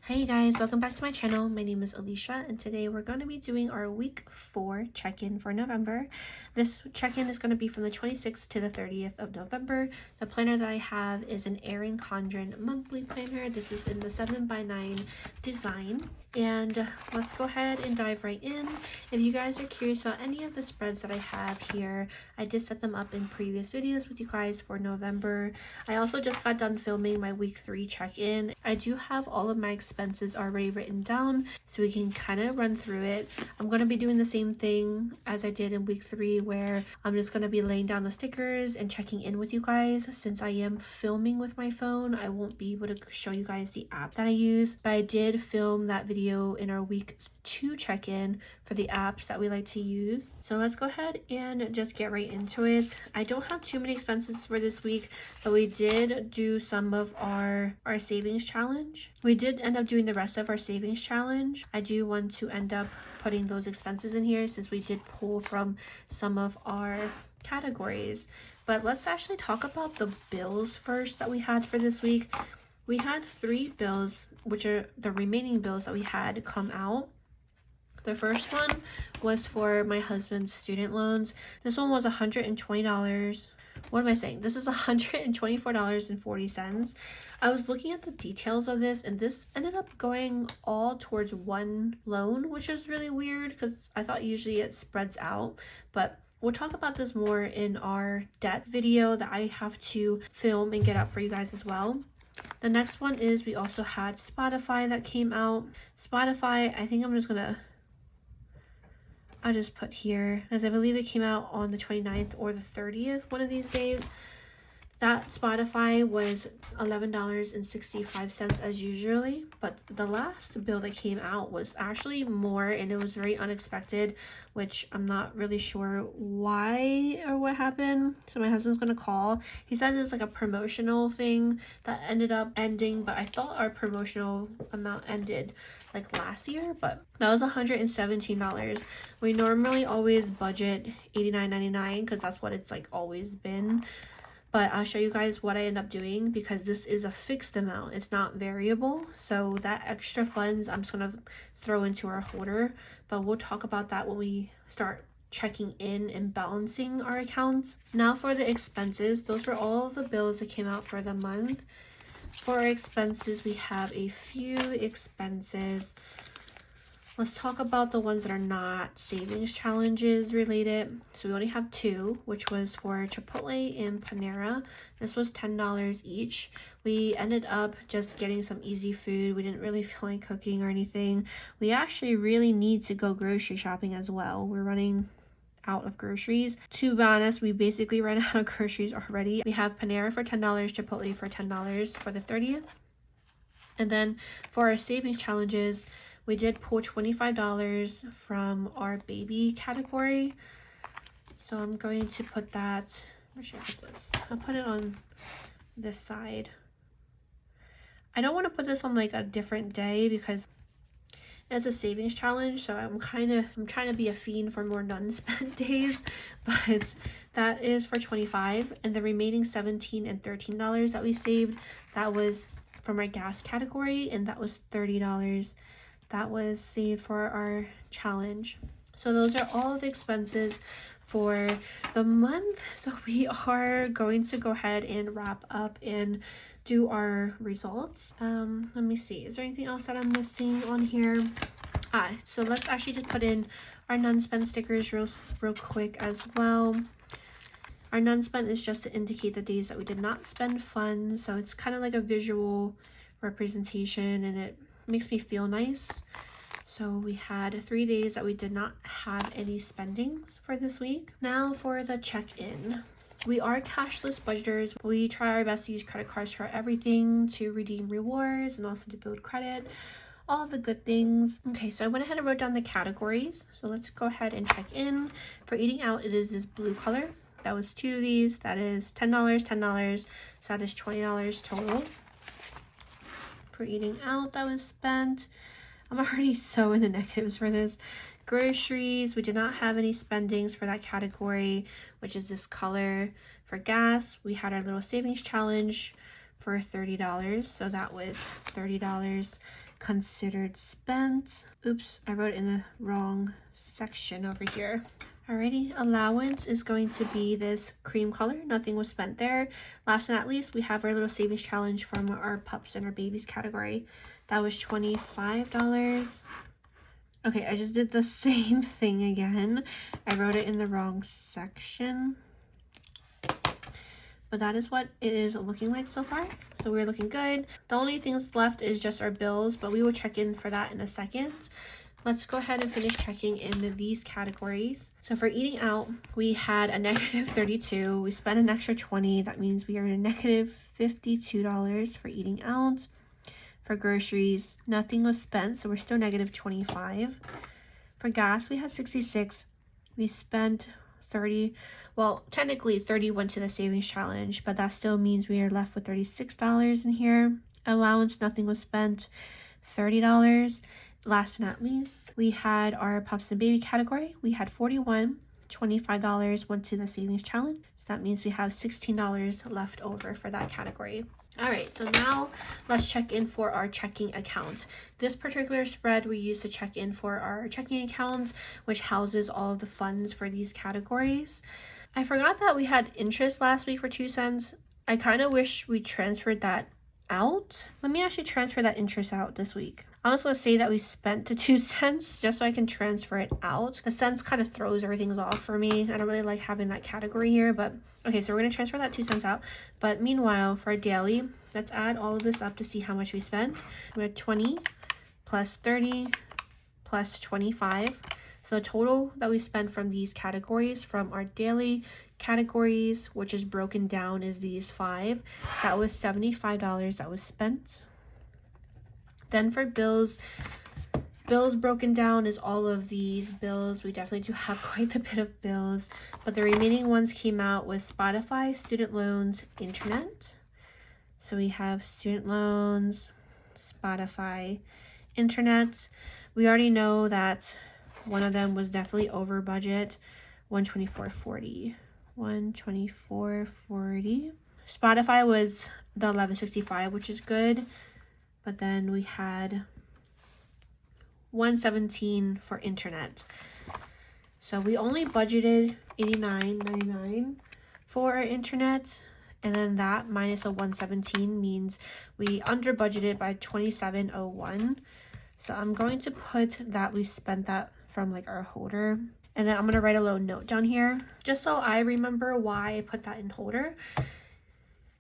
Hey guys, welcome back to my channel. My name is Alicia and today we're going to be doing our week 4 check-in for November. This check-in is going to be from the 26th to the 30th of November. The planner that I have is an Erin Condren monthly planner. This is in the 7x9 design. And let's go ahead and dive right in. If you guys are curious about any of the spreads that I have here, I did set them up in previous videos with you guys for November. I also just got done filming my week 3 check-in. I do have all of my expenses already written down so we can kind of run through it. I'm going to be doing the same thing as I did in week 3 where I'm just going to be laying down the stickers and checking in with you guys. Since I am filming with my phone, I won't be able to show you guys the app that I use, but I did film that video in our week 2 check-in for the apps that we like to use. So let's go ahead and just get right into it. I don't have too many expenses for this week, but we did do some of our savings challenge. We did end up doing the rest of our savings challenge. I do want to end up putting those expenses in here since we did pull from some of our categories. But let's actually talk about the bills first that we had for this week. We had 3 bills, which are the remaining bills that we had come out. The first one was for my husband's student loans. This one was $120. What am I saying? This is $124.40. I was looking at the details of this and this ended up going all towards one loan, which is really weird because I thought usually it spreads out, but we'll talk about this more in our debt video that I have to film and get up for you guys as well. The next one is we also had Spotify that came out. Spotify, I think I'll just put here as I believe it came out on the 29th or the 30th, one of these days. That Spotify was $11.65 as usually, but the last bill that came out was actually more and it was very unexpected, which I'm not really sure why or what happened. So my husband's gonna call. He says it's like a promotional thing that ended up ending, but I thought our promotional amount ended like last year, but that was $117. We normally always budget $89.99 because that's what it's like always been. But I'll show you guys what I end up doing because this is a fixed amount. It's not variable. So that extra funds I'm just going to throw into our holder. But we'll talk about that when we start checking in and balancing our accounts. Now for the expenses. Those were all of the bills that came out for the month. For our expenses, we have a few expenses. Let's talk about the ones that are not savings challenges related. So we only have 2, which was for Chipotle and Panera. This was $10 each. We ended up just getting some easy food. We didn't really feel like cooking or anything. We actually really need to go grocery shopping as well. We're running out of groceries. To be honest, we basically ran out of groceries already. We have Panera for $10, Chipotle for $10 for the 30th. And then for our savings challenges, we did pull $25 from our baby category. So I'm going to put that, where should I put this? I'll put it on this side. I don't want to put this on like a different day because it's a savings challenge. So I'm trying to be a fiend for more non-spent days, but that is for $25, and the remaining $17 and $13 that we saved, that was from our gas category, and that was $30. That was saved for our challenge. So those are all of the expenses for the month. So we are going to go ahead and wrap up and do our results. Let me see, is there anything else that I'm missing on here? So let's actually just put in our non-spend stickers real quick as well. Our non-spend is just to indicate the days that we did not spend funds. So it's kind of like a visual representation and it makes me feel nice. So we had 3 days that we did not have any spendings for this week. Now for the check-in. We are cashless budgeters. We try our best to use credit cards for everything, to redeem rewards and also to build credit. All of the good things. Okay, so I went ahead and wrote down the categories. So let's go ahead and check in. For eating out, it is this blue color. That was 2 of these. That is $10, $10. So that is $20 total. For eating out, that was spent. I'm already so in the negatives for this. Groceries, we did not have any spendings for that category, which is this color. For gas, we had our little savings challenge for $30, so that was $30. considered spent. Oops, I wrote it in the wrong section over here. Alrighty, allowance is going to be this cream color. Nothing was spent there. Last but not least, we have our little savings challenge from our pups and our babies category. That was $25. Okay, I just did the same thing again. I wrote it in the wrong section. But that is what it is looking like so far. So we're looking good. The only things left is just our bills, but we will check in for that in a second. Let's go ahead and finish checking in these categories. So for eating out, we had a negative 32. We spent an extra 20. That means we are a negative $52 for eating out. For groceries, nothing was spent, so we're still negative 25. For gas, we had 66. We spent 30. Well, technically 30 went to the savings challenge, but that still means we are left with $36 in here. Allowance, nothing was spent, $30. Last but not least, we had our pups and baby category. We had 41, $25 went to the savings challenge. So that means we have $16 left over for that category. All right, so now let's check in for our checking account. This particular spread we use to check in for our checking account, which houses all of the funds for these categories. I forgot that we had interest last week for 2 cents. I kind of wish we transferred that out. Let me actually transfer that interest out this week. I'm just going to say that we spent the 2 cents just so I can transfer it out. The cents kind of throws everything off for me. I don't really like having that category here, but okay, so we're going to transfer that 2 cents out. But meanwhile, for our daily, let's add all of this up to see how much we spent. We had 20 plus 30 plus 25. So the total that we spent from these categories, from our daily categories, which is broken down is these 5, that was $75 that was spent. Then for bills broken down is all of these bills. We definitely do have quite a bit of bills, but the remaining ones came out with Spotify, student loans, internet. So we have student loans, Spotify, internet. We already know that one of them was definitely over budget, $124.40. $124.40. Spotify was the $11.65, which is good. But then we had $117 for internet. So we only budgeted $89.99 for our internet. And then that minus a $117 means we under budgeted by $27.01. So I'm going to put that we spent that from like our holder. And then I'm going to write a little note down here just so I remember why I put that in holder.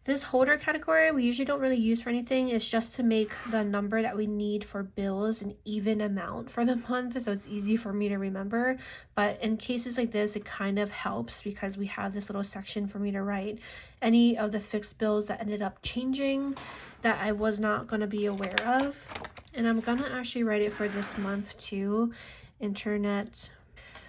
This holder category we usually don't really use for anything. It's just to make the number that we need for bills an even amount for the month, so it's easy for me to remember. But in cases like this, it kind of helps because we have this little section for me to write any of the fixed bills that ended up changing that I was not going to be aware of. And I'm going to actually write it for this month too. Internet.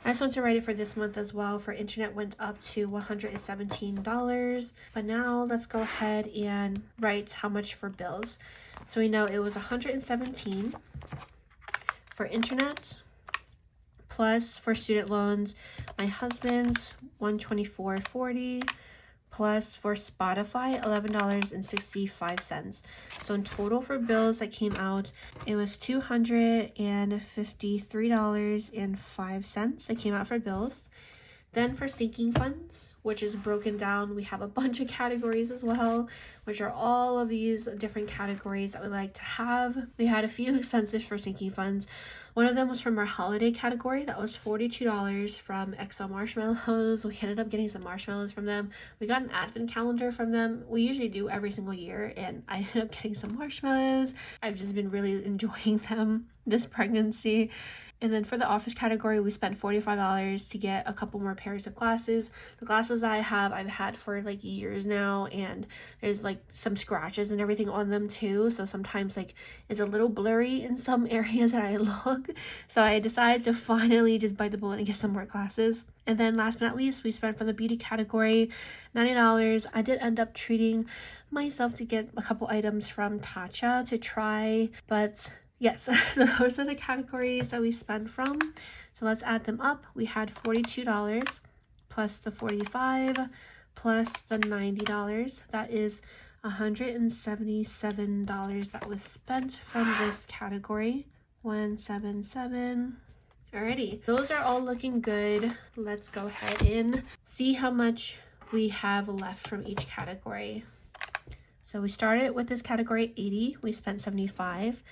I just want to write it for this month as well. For internet went up to $117. But now let's go ahead and write how much for bills. So we know it was $117 for internet, plus for student loans, my husband's $124.40, plus for Spotify, $11.65. So in total for bills that came out, it was $253.05 that came out for bills. Then for sinking funds, which is broken down, we have a bunch of categories as well, which are all of these different categories that we like to have. We had a few expenses for sinking funds. One of them was from our holiday category. That was $42 from XO Marshmallows. We ended up getting some marshmallows from them. We got an advent calendar from them. We usually do every single year, and I ended up getting some marshmallows. I've just been really enjoying them this pregnancy. And then for the office category, we spent $45 to get a couple more pairs of glasses. The glasses that I have, I've had for like years now, and there's like some scratches and everything on them too. So sometimes like it's a little blurry in some areas that I look. So I decided to finally just bite the bullet and get some more glasses. And then last but not least, we spent for the beauty category $90. I did end up treating myself to get a couple items from Tatcha to try, but yes, so those are the categories that we spent from. So let's add them up. We had $42 plus the $45 plus the $90. That is $177 that was spent from this category. 177. Alrighty, those are all looking good. Let's go ahead and see how much we have left from each category. So we started with this category 80, we spent 75.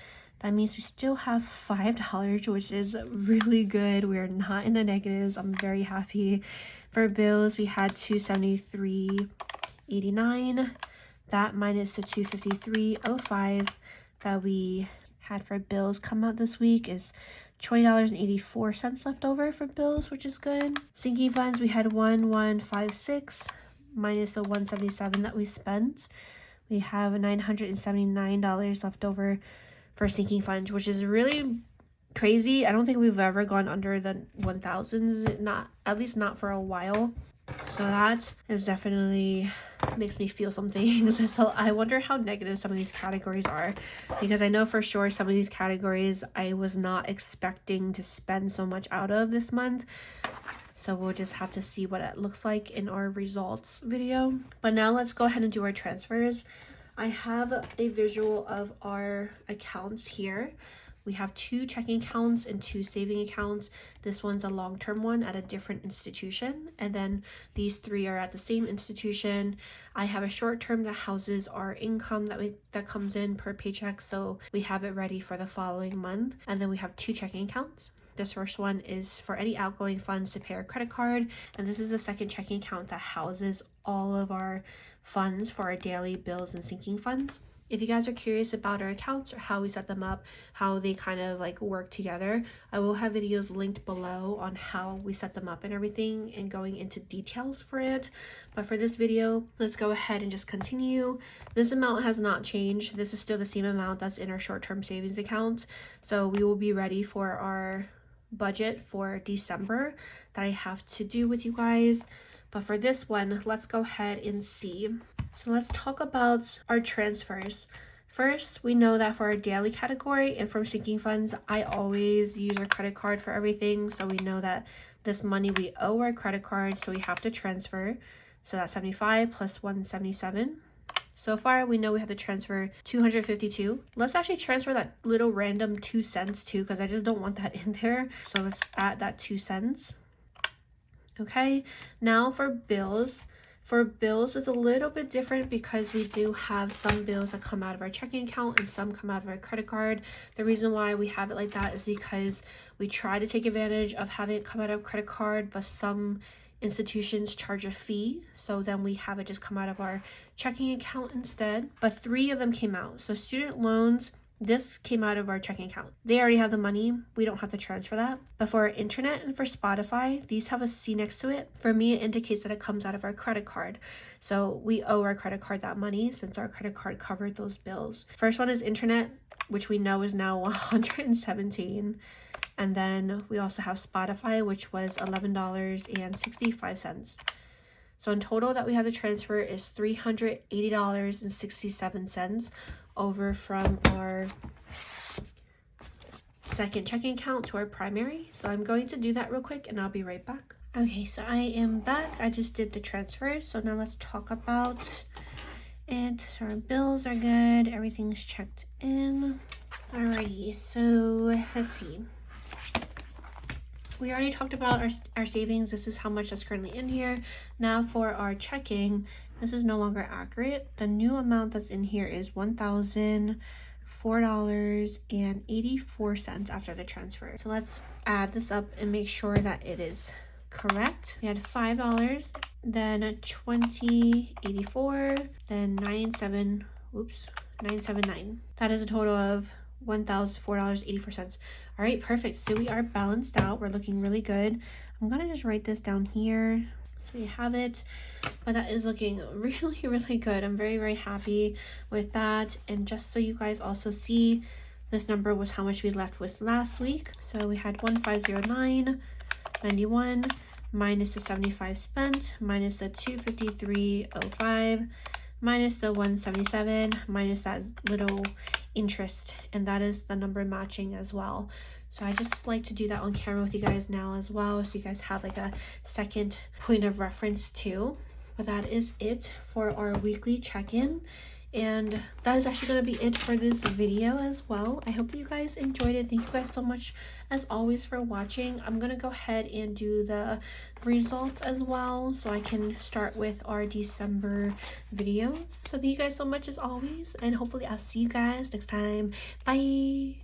That means we still have $5, which is really good. We're not in the negatives. I'm very happy. For bills, we had $273.89. That minus the $253.05 that we had for bills come out this week is $20.84 left over for bills, which is good. Sinking funds, we had 1156 minus the 177 that we spent. We have $979 left over for sinking funds, which is really crazy. I don't think we've ever gone under the 1000s, not at least not for a while. So that is definitely makes me feel some things. So I wonder how negative some of these categories are, because I know for sure some of these categories I was not expecting to spend so much out of this month. So we'll just have to see what it looks like in our results video. But now let's go ahead and do our transfers. I have a visual of our accounts here. We have 2 checking accounts and 2 saving accounts. This one's a long-term one at a different institution, and then these 3 are at the same institution. I have a short-term that houses our income that comes in per paycheck, so we have it ready for the following month. And then we have 2 checking accounts. This first one is for any outgoing funds to pay our credit card, and this is the second checking account that houses all of our funds for our daily bills and sinking funds. If you guys are curious about our accounts or how we set them up, how they kind of like work together, I will have videos linked below on how we set them up and everything and going into details for it. But for this video, let's go ahead and just continue. This amount has not changed. This is still the same amount that's in our short-term savings account. So we will be ready for our budget for December that I have to do with you guys. But for this one, let's go ahead and see. So let's talk about our transfers. First, we know that for our daily category and from sinking funds, I always use our credit card for everything. So we know that this money we owe our credit card, so we have to transfer. So that's 75 plus 177. So far, we know we have to transfer 252. Let's actually transfer that little random 2 cents too, because I just don't want that in there. So let's add that 2 cents. Okay, now for bills. For bills, it's a little bit different because we do have some bills that come out of our checking account and some come out of our credit card. The reason why we have it like that is because we try to take advantage of having it come out of credit card, but some institutions charge a fee, so then we have it just come out of our checking account instead. But 3 of them came out. So student loans, this came out of our checking account. They already have the money. We don't have to transfer that. But for our internet and for Spotify, these have a C next to it. For me, it indicates that it comes out of our credit card. So we owe our credit card that money since our credit card covered those bills. First one is internet, which we know is now $117. And then we also have Spotify, which was $11.65. So in total that we have to transfer is $380.67 over from our second checking account to our primary. So I'm going to do that real quick and I'll be right back. Okay, so I am back. I just did the transfer. So now let's talk about it. So our bills are good. Everything's checked in. Alrighty, so let's see. We already talked about our savings. This is how much that's currently in here. Now for our checking, this is no longer accurate. The new amount that's in here is $1,004.84 after the transfer. So let's add this up and make sure that it is correct. We had $5, then $20.84, then $979. That is a total of $1,004.84. All right, perfect. So we are balanced out. We're looking really good. I'm gonna just write this down here so we have it. But that is looking really, really good. I'm very, very happy with that. And just so you guys also see, this number was how much we left with last week. So we had 1509.91 minus the 75 spent minus the 253.05 minus the 177 minus that little interest, and that is the number matching as well. So I just like to do that on camera with you guys now as well, so you guys have like a second point of reference too. But that is it for our weekly check-in. And that is actually going to be it for this video as well. I hope that you guys enjoyed it. Thank you guys so much as always for watching. I'm going to go ahead and do the results as well so I can start with our December videos. So thank you guys so much as always, and hopefully I'll see you guys next time. Bye.